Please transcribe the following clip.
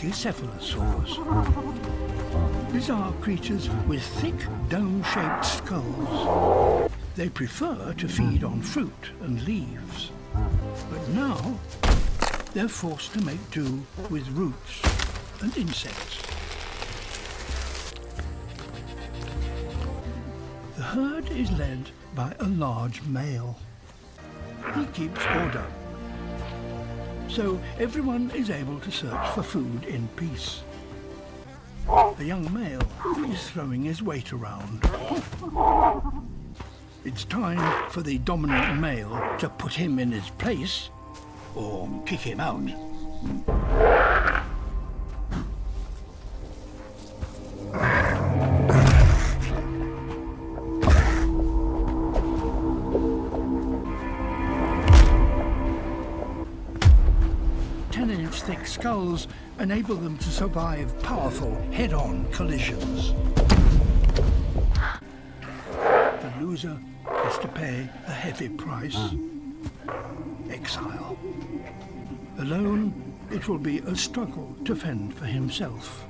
Pachycephalosaurs. Bizarre creatures with thick, dome-shaped skulls. They prefer to feed on fruit and leaves. But now, they're forced to make do with roots and insects. The herd is led by a large male. He keeps order, so everyone is able to search for food in peace. The young male is throwing his weight around. It's time for the dominant male to put him in his place or kick him out. Thick skulls enable them to survive powerful head-on collisions. The loser has to pay a heavy price. Exile. Alone, it will be a struggle to fend for himself.